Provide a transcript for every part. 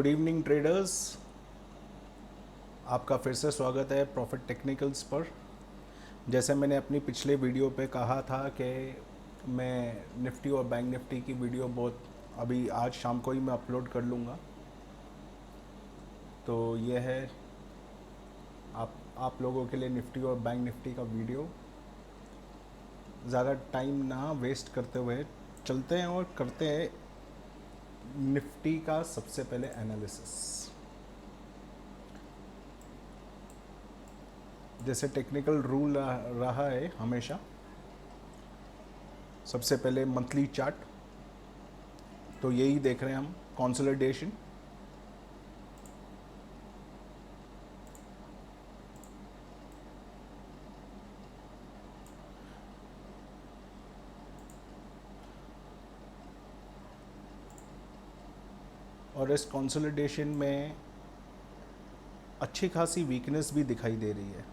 Good evening traders. आपका फिर से स्वागत है प्रॉफिट टेक्निकल्स पर। जैसे मैंने अपनी पिछले वीडियो पे कहा था कि मैं निफ्टी और बैंक निफ्टी की वीडियो बहुत अभी आज शाम को ही मैं अपलोड कर लूँगा। तो ये है आप लोगों के लिए निफ्टी और बैंक निफ्टी का वीडियो। ज़्यादा टाइम ना वेस्ट करते हुए चलते हैं और करते हैं निफ्टी का सबसे पहले एनालिसिस। जैसे टेक्निकल रूल रहा है हमेशा, सबसे पहले मंथली चार्ट। तो यही देख रहे हैं हम, कंसोलिडेशन। और इस कंसोलिडेशन में अच्छी खासी वीकनेस भी दिखाई दे रही है।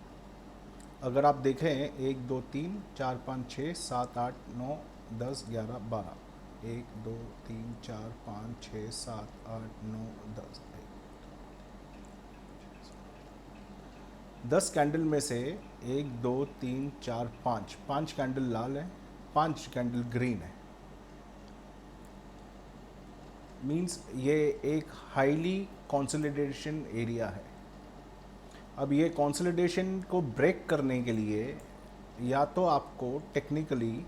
अगर आप देखें 1 2 3 4 5 6 7 8 9 10 11 12 1 2 3 4 5 6 7 8 9 10 10 कैंडल में से 1 2 3 4 5 5 कैंडल लाल है, 5 कैंडल ग्रीन है। मींस ये एक हाईली कंसोलिडेशन एरिया है। अब ये कंसोलिडेशन को ब्रेक करने के लिए या तो आपको टेक्निकली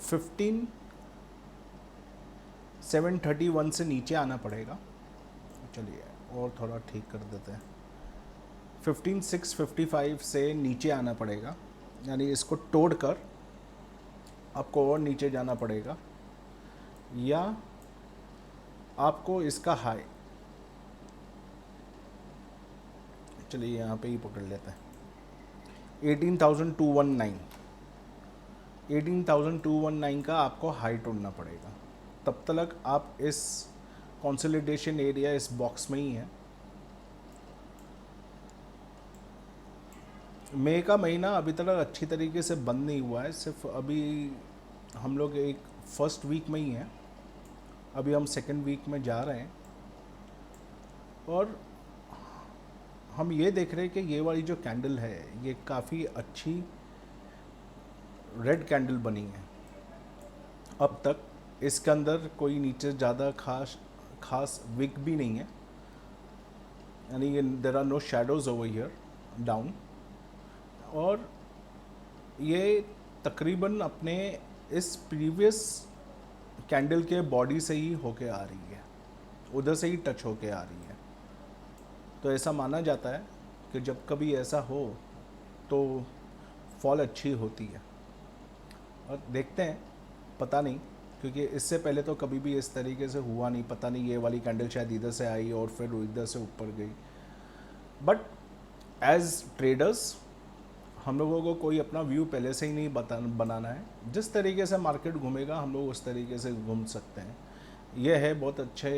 15,731 से नीचे आना पड़ेगा। चलिए और थोड़ा ठीक कर देते हैं। 15,655 से नीचे आना पड़ेगा, यानी इसको तोड़कर आपको और नीचे जाना पड़ेगा, या आपको इसका हाई, चलिए यहाँ पे ही पकड़ लेते हैं, 18,219 का आपको हाई तोड़ना पड़ेगा। तब तक आप इस कंसोलिडेशन एरिया, इस बॉक्स में ही है। मई का महीना अभी तक अच्छी तरीके से बंद नहीं हुआ है, सिर्फ अभी हम लोग एक फर्स्ट वीक में ही हैं। अभी हम सेकेंड वीक में जा रहे हैं और हम ये देख रहे हैं कि ये वाली जो कैंडल है ये काफ़ी अच्छी रेड कैंडल बनी है। अब तक इसके अंदर कोई नीचे ज़्यादा खास विक भी नहीं है, यानी there are no shadows over here down. और ये तकरीबन अपने इस प्रीवियस कैंडल के बॉडी से ही होके आ रही है, उधर से ही टच होके आ रही है। तो ऐसा माना जाता है कि जब कभी ऐसा हो तो फॉल अच्छी होती है। और देखते हैं, पता नहीं, क्योंकि इससे पहले तो कभी भी इस तरीके से हुआ नहीं। पता नहीं, ये वाली कैंडल शायद इधर से आई और फिर इधर से ऊपर गई। बट एज ट्रेडर्स हम लोगों को कोई अपना व्यू पहले से ही नहीं बनाना है। जिस तरीके से मार्केट घूमेगा हम लोग उस तरीके से घूम सकते हैं। यह है बहुत अच्छे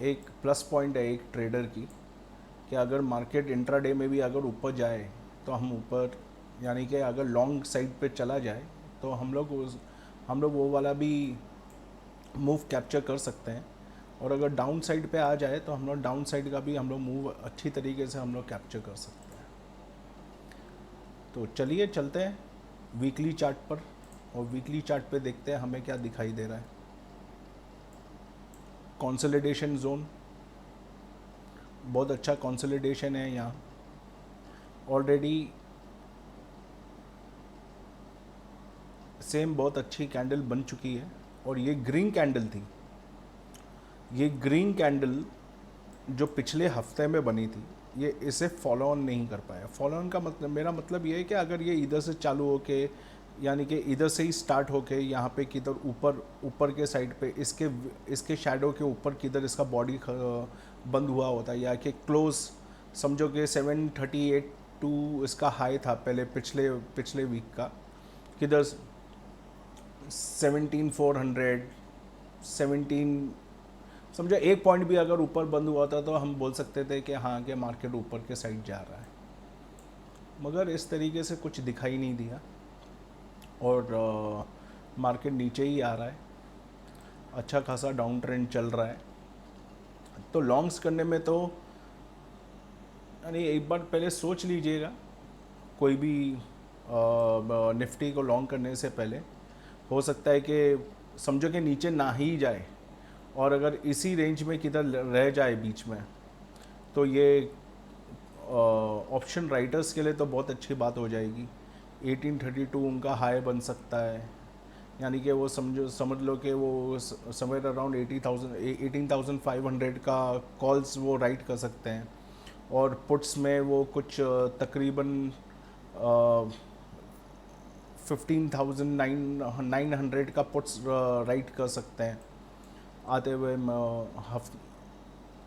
एक प्लस पॉइंट है एक ट्रेडर की, कि अगर मार्केट इंट्राडे में भी अगर ऊपर जाए तो हम ऊपर, यानी कि अगर लॉन्ग साइड पे चला जाए तो हम लोग वो वाला भी मूव कैप्चर कर सकते हैं। और अगर डाउन साइड पे आ जाए तो हम लोग डाउन साइड का भी हम लोग मूव अच्छी तरीके से हम लोग कैप्चर कर सकते हैं। तो चलिए चलते हैं वीकली चार्ट पर, और वीकली चार्ट पे देखते हैं हमें क्या दिखाई दे रहा है। कंसोलिडेशन जोन, बहुत अच्छा कंसोलिडेशन है यहाँ। ऑलरेडी सेम बहुत अच्छी कैंडल बन चुकी है, और ये ग्रीन कैंडल थी। ये ग्रीन कैंडल जो पिछले हफ्ते में बनी थी, ये इसे फॉलो ऑन नहीं कर पाया। फॉलो ऑन का मतलब, मेरा मतलब ये है कि अगर ये इधर से चालू होके, यानी कि इधर से ही स्टार्ट होके यहाँ पे किधर ऊपर के साइड पे इसके शैडो के ऊपर किधर इसका बॉडी बंद हुआ होता है, या कि क्लोज समझो कि 738 टू इसका हाई था पहले पिछले वीक का, किधर 17,400 17, समझो एक पॉइंट भी अगर ऊपर बंद हुआ था तो हम बोल सकते थे कि हाँ कि मार्केट ऊपर के साइड जा रहा है। मगर इस तरीके से कुछ दिखाई नहीं दिया और मार्केट नीचे ही आ रहा है। अच्छा खासा डाउन ट्रेंड चल रहा है। तो लॉन्ग्स करने में तो यानी एक बार पहले सोच लीजिएगा, कोई भी निफ्टी को लॉन्ग करने से पहले। हो सकता है कि समझो कि नीचे ना ही जाए, और अगर इसी रेंज में किधर रह जाए बीच में, तो ये ऑप्शन राइटर्स के लिए तो बहुत अच्छी बात हो जाएगी। 1832 उनका हाई बन सकता है, यानी कि वो समझ लो कि वो समवेयर अराउंड 80,000 18,500 का कॉल्स वो राइट कर सकते हैं। और पुट्स में वो कुछ तकरीबन 15,900 का पुट्स राइट कर सकते हैं आते हुए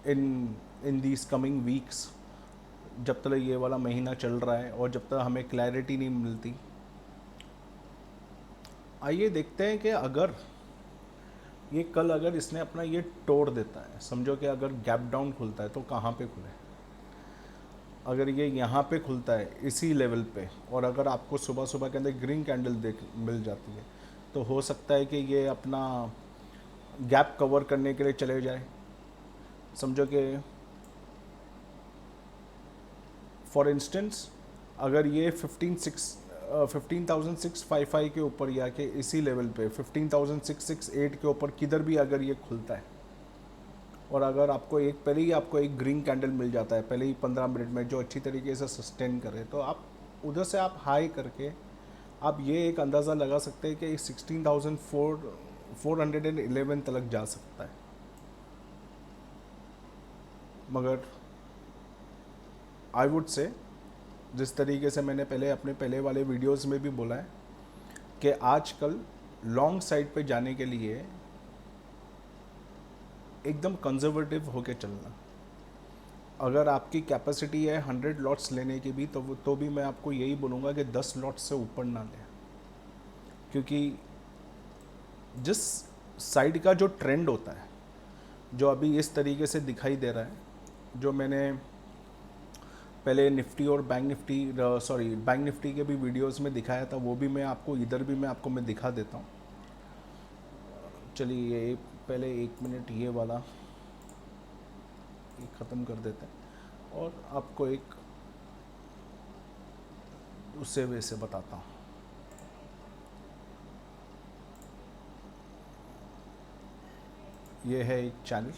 इन इन दीज कमिंग वीक्स, जब तक ये वाला महीना चल रहा है और जब तक हमें क्लैरिटी नहीं मिलती। आइए देखते हैं कि अगर ये कल अगर इसने अपना ये तोड़ देता है, समझो कि अगर गैप डाउन खुलता है तो कहाँ पे खुले। अगर ये यहाँ पे खुलता है इसी लेवल पे, और अगर आपको सुबह सुबह के अंदर ग्रीन कैंडल देख मिल जाती है, तो हो सकता है कि ये अपना गैप कवर करने के लिए चले जाए। समझो कि फॉर इंस्टेंस अगर ये 15,655 के ऊपर या के इसी लेवल पे 15,668 के ऊपर किधर भी अगर ये खुलता है, और अगर आपको पहले ही आपको एक ग्रीन कैंडल मिल जाता है पहले ही 15 मिनट में जो अच्छी तरीके से सस्टेन करे, तो आप उधर से आप हाई करके आप ये एक अंदाज़ा लगा सकते हैं कि 16,411 तक जा सकता है। मगर आई वुड से, जिस तरीके से मैंने अपने पहले वाले वीडियोस में भी बोला है कि आजकल लॉन्ग साइड पे जाने के लिए एकदम कंजर्वेटिव होके चलना। अगर आपकी कैपेसिटी है 100 लॉट्स लेने की भी, तो भी मैं आपको यही बोलूँगा कि 10 लॉट्स से ऊपर ना लें, क्योंकि जिस साइड का जो ट्रेंड होता है, जो अभी इस तरीके से दिखाई दे रहा है, जो मैंने पहले निफ्टी और बैंक निफ्टी के भी वीडियोस में दिखाया था, वो भी मैं आपको इधर भी मैं दिखा देता हूँ। चलिए ये पहले 1 मिनट ये वाला ये ख़त्म कर देते हैं और आपको एक उससे वे से बताता हूँ। ये है एक चैनल,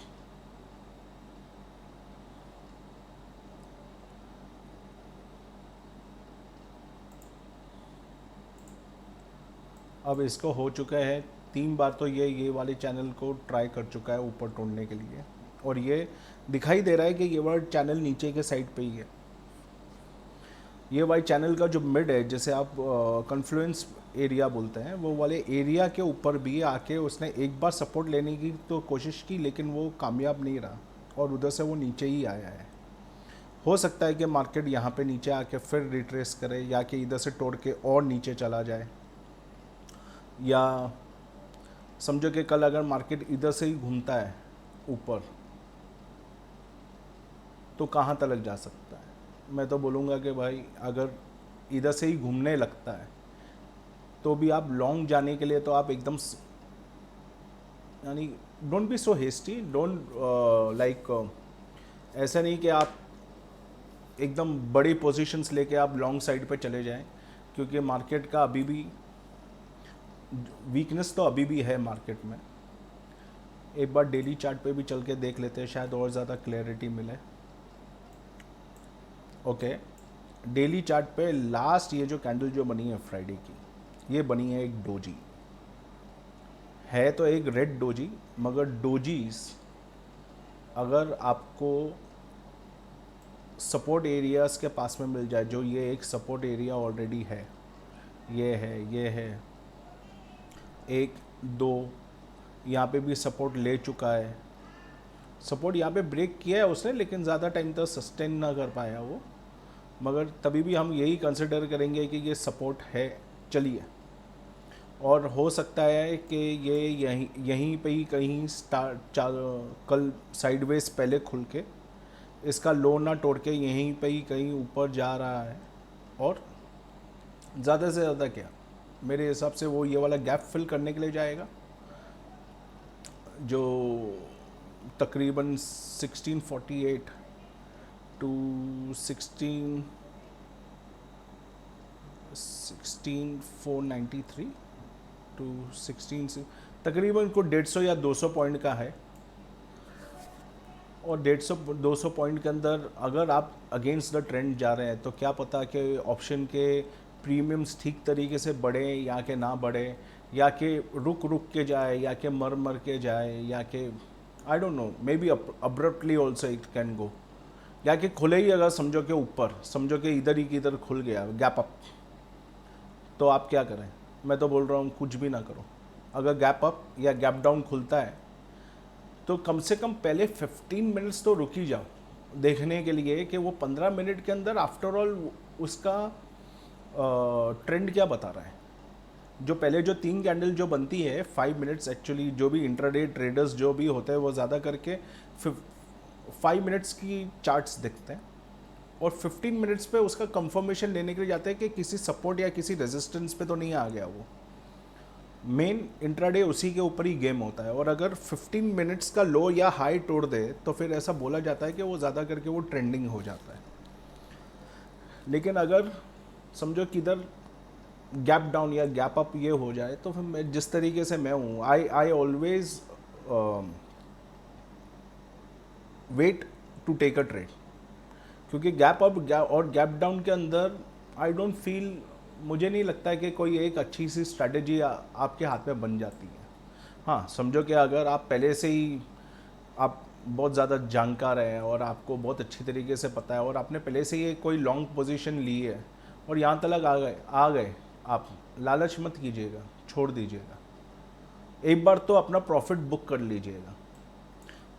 अब इसको हो चुका है 3 बार, तो ये वाले चैनल को ट्राई कर चुका है ऊपर तोड़ने के लिए, और ये दिखाई दे रहा है कि ये वाला चैनल नीचे के साइड पे ही है। ये वाले चैनल का जो मिड है, जैसे आप कन्फ्लुएंस एरिया बोलते हैं, वो वाले एरिया के ऊपर भी आके उसने एक बार सपोर्ट लेने की तो कोशिश की, लेकिन वो कामयाब नहीं रहा और उधर से वो नीचे ही आया है। हो सकता है कि मार्केट यहाँ पे नीचे आके फिर रिट्रेस करे, या कि इधर से तोड़ के और नीचे चला जाए, या समझो कि कल अगर मार्केट इधर से ही घूमता है ऊपर, तो कहाँ तक जा सकता है। मैं तो बोलूँगा कि भाई अगर इधर से ही घूमने लगता है, तो भी आप लॉन्ग जाने के लिए तो आप एकदम यानी don't be so hasty, don't like ऐसा नहीं कि आप एकदम बड़ी पोजीशंस लेके आप लॉन्ग साइड पे चले जाएं, क्योंकि मार्केट का अभी भी वीकनेस तो अभी भी है मार्केट में। एक बार डेली चार्ट पे भी चल के देख लेते हैं, शायद और ज़्यादा क्लैरिटी मिले। ओके, डेली चार्ट पे लास्ट ये जो कैंडल जो बनी है फ्राइडे की, ये बनी है एक डोजी, है तो एक रेड डोजी, मगर डोजीज अगर आपको सपोर्ट एरियाज़ के पास में मिल जाए, जो ये एक सपोर्ट एरिया ऑलरेडी है, ये है 1 2, यहाँ पे भी सपोर्ट ले चुका है, सपोर्ट यहाँ पे ब्रेक किया है उसने, लेकिन ज़्यादा टाइम तक सस्टेन ना कर पाया वो, मगर तभी भी हम यही कंसिडर करेंगे कि ये सपोर्ट है। चलिए, और हो सकता है कि ये यहीं पे ही कहीं कल साइडवेज पहले खुल के इसका लो ना तोड़ के यहीं पे ही कहीं ऊपर जा रहा है, और ज़्यादा से ज़्यादा क्या मेरे हिसाब से वो ये वाला गैप फिल करने के लिए जाएगा, जो तकरीबन 1648 टू 16493 टू 16 से तकरीबन को 150 या 200 पॉइंट का है। और 150-200 पॉइंट के अंदर अगर आप अगेंस्ट द ट्रेंड जा रहे हैं तो क्या पता कि ऑप्शन के प्रीमियम्स ठीक तरीके से बढ़े या कि ना बढ़े, या कि रुक रुक के जाए, या कि मर मर के जाए, या कि I don't know, may be abruptly also it can go, या कि खुले ही अगर समझो कि ऊपर, समझो कि इधर ही किधर खुल गया गैप अप, तो आप क्या करें? मैं तो बोल रहा हूँ कुछ भी ना करो। अगर गैप अप या गैप डाउन खुलता है तो कम से कम पहले 15 मिनट्स तो रुक ही जाओ देखने के लिए कि वो 15 मिनट के अंदर आफ्टर ऑल उसका ट्रेंड क्या बता रहा है। जो पहले जो 3 कैंडल जो बनती है 5 मिनट्स, एक्चुअली जो भी इंट्राडे ट्रेडर्स जो भी होते हैं वो ज़्यादा करके 5 मिनट्स की चार्ट्स देखते हैं और 15 मिनट्स पे उसका कंफर्मेशन लेने के लिए जाते हैं कि किसी सपोर्ट या किसी रेजिस्टेंस पे तो नहीं आ गया। वो मेन इंट्राडे उसी के ऊपर ही गेम होता है। और अगर 15 मिनट्स का लो या हाई तोड़ दे तो फिर ऐसा बोला जाता है कि वो ज़्यादा करके वो ट्रेंडिंग हो जाता है। लेकिन अगर समझो किधर गैप डाउन या गैप अप ये हो जाए तो फिर मैं जिस तरीके से मैं हूँ, I always wait to take a trade, क्योंकि गैप अप और गैप डाउन के अंदर आई डोंट फील, मुझे नहीं लगता है कि कोई एक अच्छी सी स्ट्रैटेजी आपके हाथ में बन जाती है। हाँ, समझो कि अगर आप पहले से ही आप बहुत ज़्यादा जानकार हैं और आपको बहुत अच्छी तरीके से पता है और आपने पहले से ही कोई लॉन्ग पोजीशन ली है और यहाँ तक आ गए आप लालच मत कीजिएगा, छोड़ दीजिएगा, एक बार तो अपना प्रॉफिट बुक कर लीजिएगा।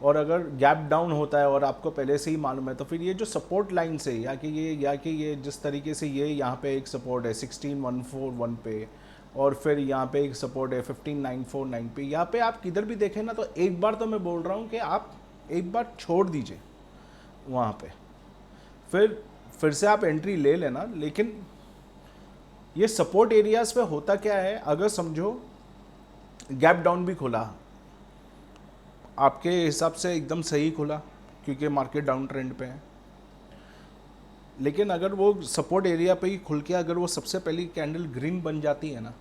और अगर गैप डाउन होता है और आपको पहले से ही मालूम है तो फिर ये जो सपोर्ट लाइन से या कि ये जिस तरीके से ये यहाँ पे एक सपोर्ट है 16141 पे और फिर यहाँ पे एक सपोर्ट है 15949 पे, यहाँ पे आप किधर भी देखें ना तो एक बार तो मैं बोल रहा हूँ कि आप एक बार छोड़ दीजिए वहाँ पे, फिर से आप एंट्री ले लेना। लेकिन ये सपोर्ट एरियाज पे होता क्या है, अगर समझो गैप डाउन भी खुला आपके हिसाब से एकदम सही खुला क्योंकि मार्केट डाउन ट्रेंड पे है, लेकिन अगर वो सपोर्ट एरिया पे ही खुल के अगर वो सबसे पहली कैंडल ग्रीन बन जाती है ना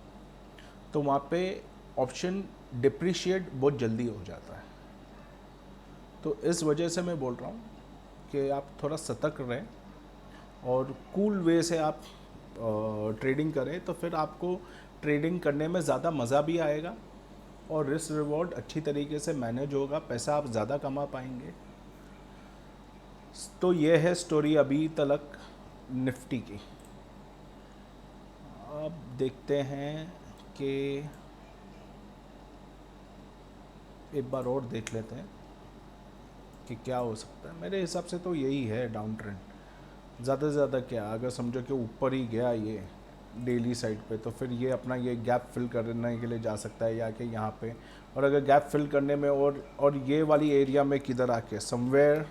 तो वहाँ पे ऑप्शन डिप्रिशिएट बहुत जल्दी हो जाता है। तो इस वजह से मैं बोल रहा हूँ कि आप थोड़ा सतर्क रहें और कूल वे से आप ट्रेडिंग करें, तो फिर आपको ट्रेडिंग करने में ज़्यादा मज़ा भी आएगा और रिस्क रिवॉर्ड अच्छी तरीके से मैनेज होगा, पैसा आप ज़्यादा कमा पाएंगे। तो ये है स्टोरी अभी तक निफ्टी की। अब देखते हैं कि एक बार और देख लेते हैं कि क्या हो सकता है। मेरे हिसाब से तो यही है डाउन ट्रेंड, ज़्यादा से ज़्यादा क्या, अगर समझो कि ऊपर ही गया ये डेली साइड पे तो फिर ये अपना ये गैप फिल करने के लिए जा सकता है या कि यहाँ पे, और अगर गैप फिल करने में और ये वाली एरिया में किधर आके समवेयर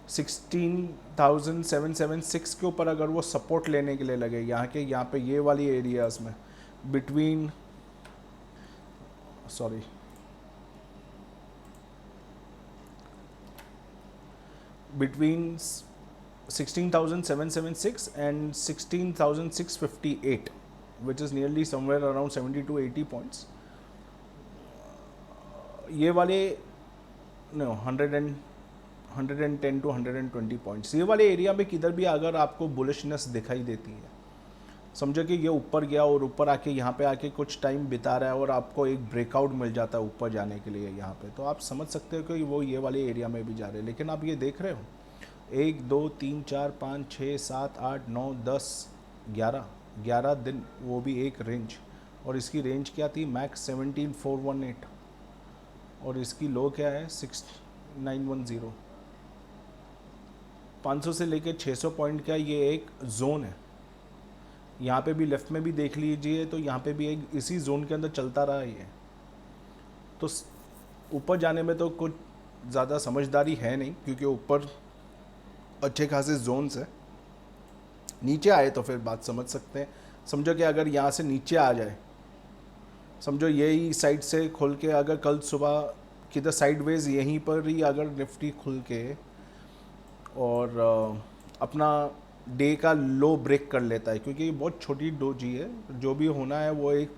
16,776 के ऊपर अगर वो सपोर्ट लेने के लिए लगे यहाँ पे ये वाली एरियाज में between between 16,776 and 16,658, which is nearly somewhere around 70 to 80 points. ये वाले नो 110 टू 120 पॉइंट्स ये वाले एरिया में किधर भी अगर आपको बुलिशनेस दिखाई देती है, समझो कि ये ऊपर गया और ऊपर आके यहाँ पे आके कुछ टाइम बिता रहा है और आपको एक ब्रेकआउट मिल जाता है ऊपर जाने के लिए यहाँ पे, तो आप समझ सकते हो कि वो ये वाले एरिया में भी जा रहे हैं। लेकिन आप ये देख रहे हो 1 2 3 4 5 6 7 8 9 10 11 दिन, वो भी एक रेंज, और इसकी रेंज क्या थी मैक्स 17,418 और इसकी लो क्या है 6,910। 500 से लेकर 600 पॉइंट का ये एक जोन है। यहाँ पे भी लेफ़्ट में भी देख लीजिए तो यहाँ पे भी एक इसी जोन के अंदर चलता रहा ये, तो ऊपर जाने में तो कुछ ज़्यादा समझदारी है नहीं क्योंकि ऊपर अच्छे खासे जोन्स है। नीचे आए तो फिर बात समझ सकते हैं। समझो कि अगर यहाँ से नीचे आ जाए, समझो यही साइड से खोल के अगर कल सुबह किधर साइडवेज यहीं पर ही अगर निफ्टी खुल के और अपना डे का लो ब्रेक कर लेता है, क्योंकि ये बहुत छोटी डोजी है, जो भी होना है वो एक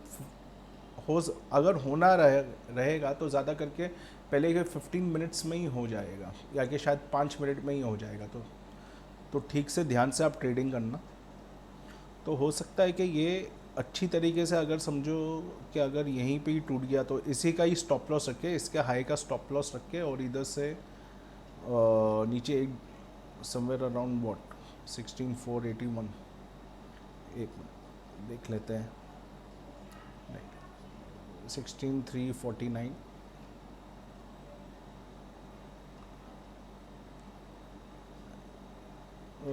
अगर होना रहेगा तो ज़्यादा करके पहले के 15 मिनट्स में ही हो जाएगा, या कि शायद 5 मिनट में ही हो जाएगा। तो ठीक से ध्यान से आप ट्रेडिंग करना। तो हो सकता है कि ये अच्छी तरीके से अगर समझो कि अगर यहीं पे ही टूट गया तो इसी का ही स्टॉप लॉस रखे, इसके हाई का स्टॉप लॉस रखे, और इधर से नीचे एक समवेयर अराउंड व्हाट 16481, एक मिनट देख लेते हैं, 16349,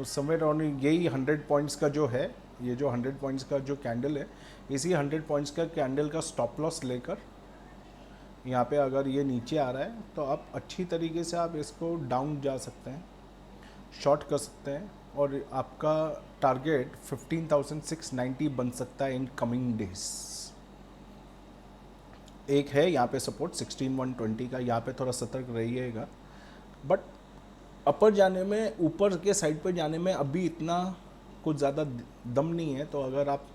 समवेयर अराउंड यही 100 पॉइंट्स का जो है, ये जो 100 पॉइंट्स का जो कैंडल है, इसी 100 पॉइंट्स का कैंडल का स्टॉप लॉस लेकर यहाँ पे अगर ये नीचे आ रहा है तो आप अच्छी तरीके से आप इसको डाउन जा सकते हैं, शॉर्ट कर सकते हैं, और आपका टारगेट 15,690 बन सकता है इन कमिंग डेज। एक है यहाँ पे सपोर्ट 16,120 का, यहाँ पे थोड़ा सतर्क रहिएगा। बट अपर जाने में, ऊपर के साइड पर जाने में अभी इतना कुछ ज़्यादा दम नहीं है, तो अगर आप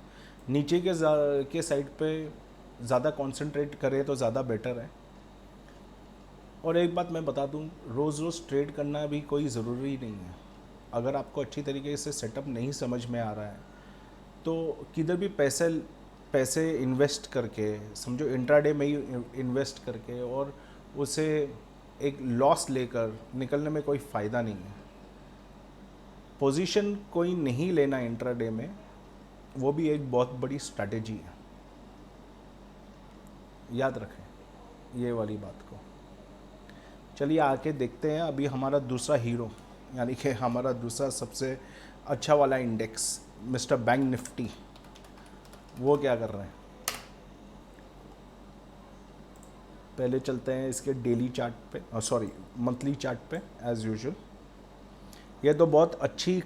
नीचे के साइड पे ज़्यादा कंसंट्रेट करें तो ज़्यादा बेटर है। और एक बात मैं बता दूं, रोज़ रोज़ ट्रेड करना भी कोई ज़रूरी नहीं है। अगर आपको अच्छी तरीके से सेटअप नहीं समझ में आ रहा है तो किधर भी पैसे इन्वेस्ट करके, समझो इंट्राडे में ही इन्वेस्ट करके और उसे एक लॉस लेकर निकलने में कोई फ़ायदा नहीं है। पोजीशन कोई नहीं लेना इंट्राडे में, वो भी एक बहुत बड़ी स्ट्रैटेजी है, याद रखें ये वाली बात को। चलिए आके देखते हैं अभी हमारा दूसरा हीरो, यानी कि हमारा दूसरा सबसे अच्छा वाला इंडेक्स मिस्टर बैंक निफ्टी, वो क्या कर रहे हैं। पहले चलते हैं इसके डेली चार्ट पे, सॉरी मंथली चार्ट पे एज़ यूजुअल। ये तो बहुत अच्छा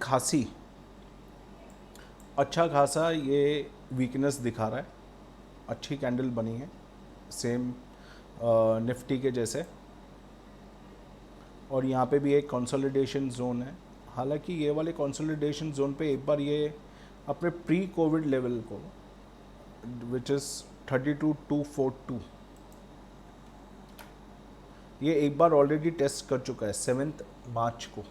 खासा ये वीकनेस दिखा रहा है, अच्छी कैंडल बनी है सेम निफ्टी के जैसे, और यहाँ पे भी एक कंसोलिडेशन जोन है। हालांकि ये वाले कंसोलिडेशन जोन पे एक बार ये अपने प्री कोविड लेवल को, विच इज़ 32,242, ये एक बार ऑलरेडी टेस्ट कर चुका है 7 मार्च को।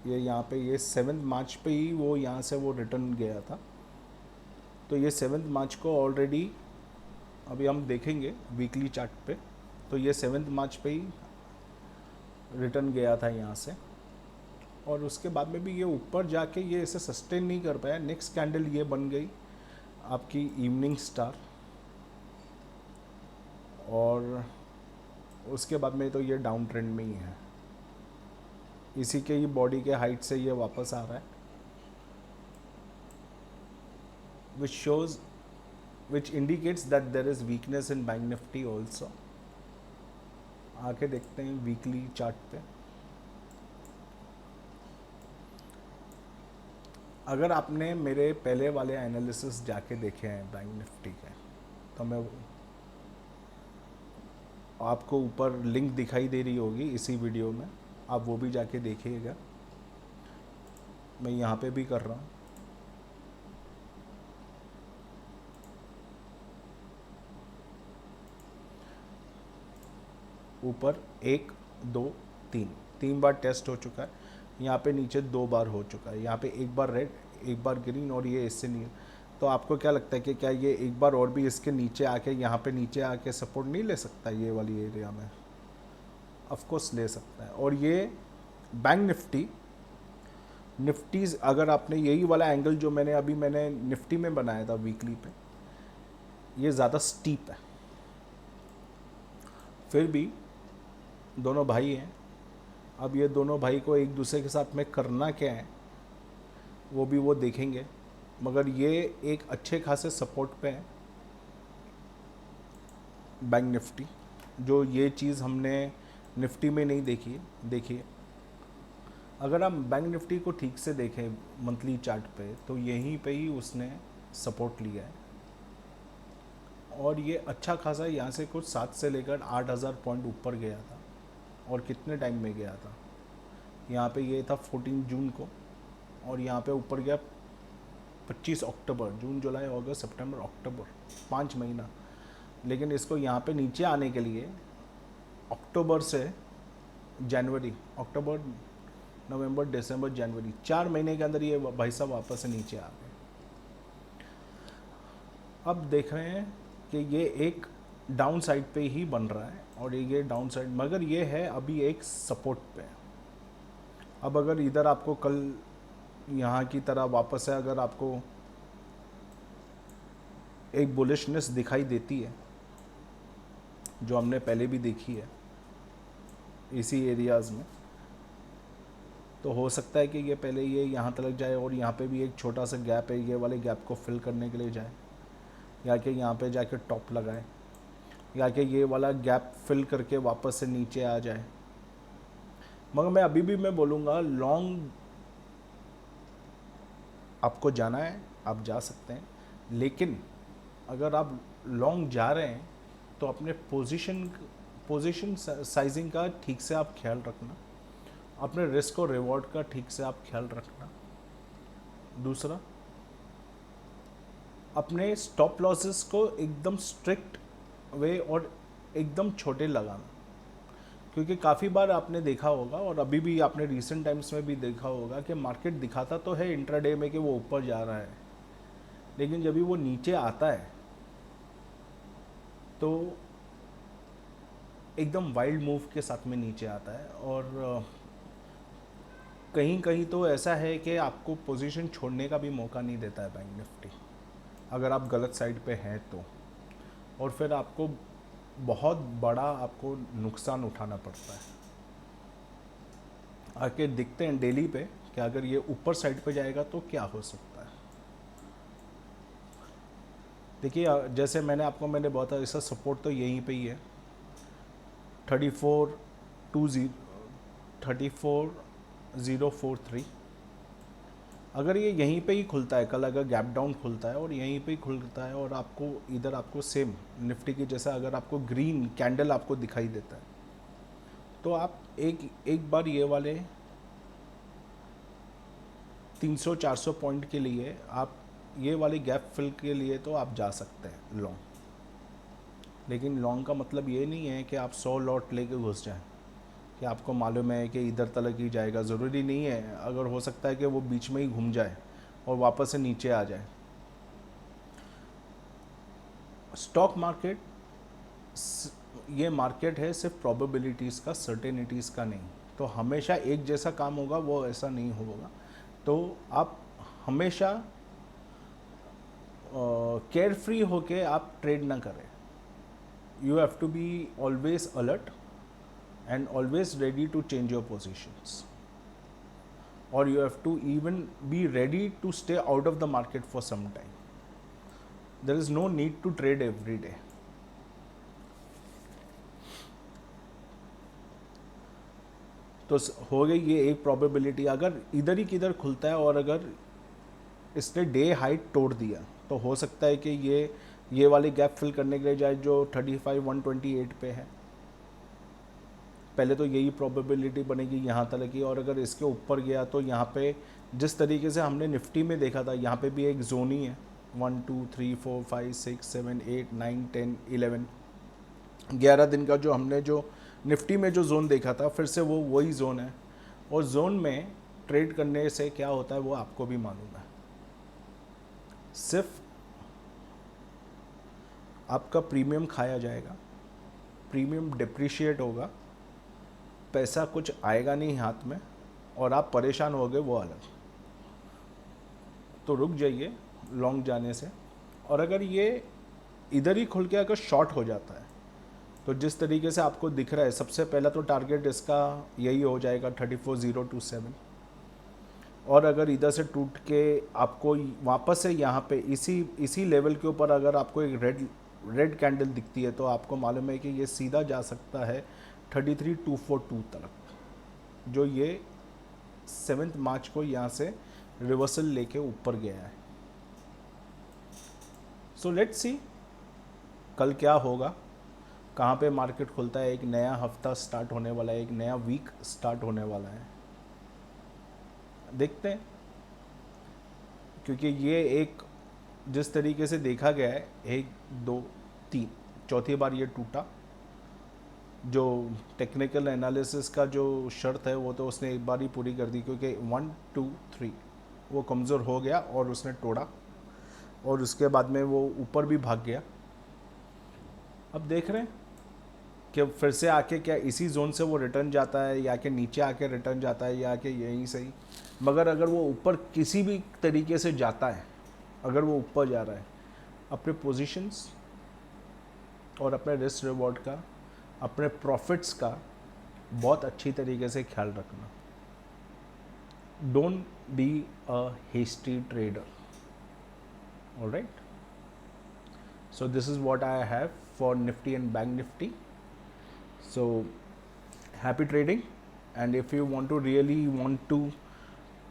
ये यहाँ पे ये 7 मार्च पे ही वो यहाँ से वो रिटर्न गया था, तो ये 7 मार्च को ऑलरेडी, अभी हम देखेंगे वीकली चार्ट पे, तो ये 7 मार्च पे ही रिटर्न गया था यहाँ से, और उसके बाद में भी ये ऊपर जाके ये इसे सस्टेन नहीं कर पाया। नेक्स्ट कैंडल ये बन गई आपकी इवनिंग स्टार, और उसके बाद में तो ये डाउन ट्रेंड में ही है, इसी के ही बॉडी के हाइट से ये वापस आ रहा है, which indicates that there is weakness in bank Nifty also। आके देखते हैं वीकली चार्ट पे। अगर आपने मेरे पहले वाले एनालिसिस जाके देखे हैं बैंक निफ्टी के, तो मैं आपको ऊपर लिंक दिखाई दे रही होगी इसी वीडियो में, आप वो भी जाके देखिएगा। मैं यहाँ पे भी कर रहा हूँ। ऊपर 1 2 3 बार टेस्ट हो चुका है, यहाँ पे नीचे 2 बार हो चुका है, यहाँ पे एक बार रेड, एक बार ग्रीन, और ये इससे नहीं। तो आपको क्या लगता है कि क्या ये एक बार और भी इसके नीचे आके, यहाँ पे नीचे आके सपोर्ट नहीं ले सकता ये वाली एरिया में? ऑफ कोर्स ले सकता है। और ये बैंक निफ्टीज़, अगर आपने यही वाला एंगल जो मैंने निफ्टी में बनाया था वीकली पे, ये ज़्यादा स्टीप है। फिर भी दोनों भाई हैं, अब ये दोनों भाई को एक दूसरे के साथ में करना क्या है वो भी वो देखेंगे, मगर ये एक अच्छे खासे सपोर्ट पे है बैंक निफ्टी, जो ये चीज़ हमने निफ्टी में नहीं देखी है। देखिए अगर हम बैंक निफ्टी को ठीक से देखें मंथली चार्ट पे, तो यहीं पे ही उसने सपोर्ट लिया है, और ये अच्छा खासा यहाँ से कुछ 7 से लेकर 8,000 पॉइंट ऊपर गया था, और कितने टाइम में गया था। यहाँ पे ये था 14 जून को और यहाँ पे ऊपर गया 25 अक्टूबर, जून जुलाई अगस्त सितंबर अक्टूबर, 5 महीना। लेकिन इसको यहाँ पे नीचे आने के लिए अक्टूबर से जनवरी, अक्टूबर नवंबर दिसंबर जनवरी, 4 महीने के अंदर ये भाई साहब वापस से नीचे आ गए। अब देख रहे हैं कि ये एक डाउन साइड पे ही बन रहा है और ये डाउन साइड, मगर ये है अभी एक सपोर्ट पे। अब अगर इधर आपको कल यहाँ की तरह वापस है, अगर आपको एक बुलिशनेस दिखाई देती है जो हमने पहले भी देखी है इसी एरियाज़ में, तो हो सकता है कि ये पहले ये यहाँ तक जाए और यहाँ पे भी एक छोटा सा गैप है, ये वाले गैप को फिल करने के लिए जाए, या कि यहाँ पे जाके टॉप लगाए, या कि ये वाला गैप फिल करके वापस से नीचे आ जाए। मगर मैं अभी भी मैं बोलूँगा लॉन्ग आपको जाना है, आप जा सकते हैं, लेकिन अगर आप लॉन्ग जा रहे हैं तो अपने पोजीशन साइजिंग का ठीक से आप ख्याल रखना, अपने रिस्क और रिवॉर्ड का ठीक से आप ख्याल रखना। दूसरा, अपने स्टॉप लॉसेस को एकदम स्ट्रिक्ट वे और एकदम छोटे लगाना, क्योंकि काफ़ी बार आपने देखा होगा और अभी भी आपने रिसेंट टाइम्स में भी देखा होगा कि मार्केट दिखाता तो है इंट्राडे में कि वो ऊपर जा रहा है, लेकिन जब भी वो नीचे आता है तो एकदम वाइल्ड मूव के साथ में नीचे आता है। और कहीं कहीं तो ऐसा है कि आपको पोजीशन छोड़ने का भी मौका नहीं देता है बैंक निफ्टी, अगर आप गलत साइड पे हैं तो, और फिर आपको बहुत बड़ा आपको नुकसान उठाना पड़ता है। आके दिखते हैं डेली पे कि अगर ये ऊपर साइड पे जाएगा तो क्या हो सकता है। देखिए जैसे मैंने बहुत ऐसा सपोर्ट तो यहीं पे ही है 34,043। अगर ये यहीं पे ही खुलता है, कल अगर गैप डाउन खुलता है और यहीं पे ही खुलता है और आपको इधर आपको सेम निफ्टी की जैसा अगर आपको ग्रीन कैंडल आपको दिखाई देता है, तो आप एक बार ये वाले 300-400 पॉइंट के लिए आप ये वाले गैप फिल के लिए तो आप जा सकते हैं लॉन्ग। लेकिन लॉन्ग का मतलब ये नहीं है कि आप 100 लॉट लेके घुस जाएं कि आपको मालूम है कि इधर तक ही जाएगा, ज़रूरी नहीं है। अगर हो सकता है कि वो बीच में ही घूम जाए और वापस से नीचे आ जाए। स्टॉक मार्केट ये मार्केट है सिर्फ प्रोबेबिलिटीज़ का, सर्टेनिटीज़ का नहीं। तो हमेशा एक जैसा काम होगा वो ऐसा नहीं होगा। तो आप हमेशा केयर फ्री होके आप ट्रेड ना करें। You have to be always alert and always ready to change your positions, or you have to even be ready to stay out of the market for some time. There is no need to trade every day. तो हो गई ये एक probability. अगर इधर ही किधर खुलता है और अगर इसने डे हाइट तोड़ दिया तो हो सकता है कि ये वाले गैप फिल करने के लिए जाए जो 35,128 पे है। पहले तो यही प्रोबेबिलिटी बनेगी यहाँ तक की, और अगर इसके ऊपर गया तो यहाँ पे जिस तरीके से हमने निफ्टी में देखा था, यहाँ पे भी एक जोन ही है 1 2 3 4 5 6 7 8 9 10 11 11 दिन का जो हमने जो निफ्टी में जो जोन देखा था, फिर से वो वही जोन है। और जोन में ट्रेड करने से क्या होता है वो आपको भी मालूम है। सिर्फ आपका प्रीमियम खाया जाएगा, प्रीमियम डिप्रिशिएट होगा, पैसा कुछ आएगा नहीं हाथ में और आप परेशान हो गए, वो अलग। तो रुक जाइए लॉन्ग जाने से। और अगर ये इधर ही खुल के अगर शॉर्ट हो जाता है तो जिस तरीके से आपको दिख रहा है, सबसे पहला तो टारगेट इसका यही हो जाएगा 34,027। और अगर इधर से टूट के आपको वापस से यहाँ पे इसी लेवल के ऊपर अगर आपको एक रेड कैंडल दिखती है तो आपको मालूम है कि ये सीधा जा सकता है 33,242 तक, जो ये 7 मार्च को यहाँ से रिवर्सल लेके ऊपर गया है। सो लेट्स सी कल क्या होगा। कहाँ पे मार्केट खुलता है, एक नया हफ्ता स्टार्ट होने वाला है, एक नया वीक स्टार्ट होने वाला है, देखते हैं। क्योंकि ये एक जिस तरीके से देखा गया है, 1 2 3 चौथी बार ये टूटा। जो टेक्निकल एनालिसिस का जो शर्त है वो तो उसने एक बार ही पूरी कर दी, क्योंकि 1 2 3 वो कमज़ोर हो गया और उसने तोड़ा, और उसके बाद में वो ऊपर भी भाग गया। अब देख रहे हैं कि फिर से आके क्या इसी जोन से वो रिटर्न जाता है, या कि नीचे आके रिटर्न जाता है, या कि यहीं सही। मगर अगर वो ऊपर किसी भी तरीके से जाता है, अगर वो ऊपर जा रहा है, अपने पोजीशंस और अपने रिस्क रिवॉर्ड का, अपने प्रॉफिट्स का बहुत अच्छी तरीके से ख्याल रखना। Don't be a hasty trader, alright. So this is what I have for Nifty and Bank Nifty. So happy trading, and if you really want to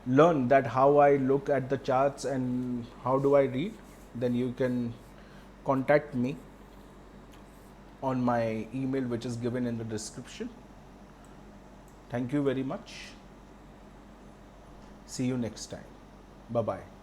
learn that how I look at the charts and how do I read, then you can contact me on my email, which is given in the description. Thank you very much. See you next time. Bye bye.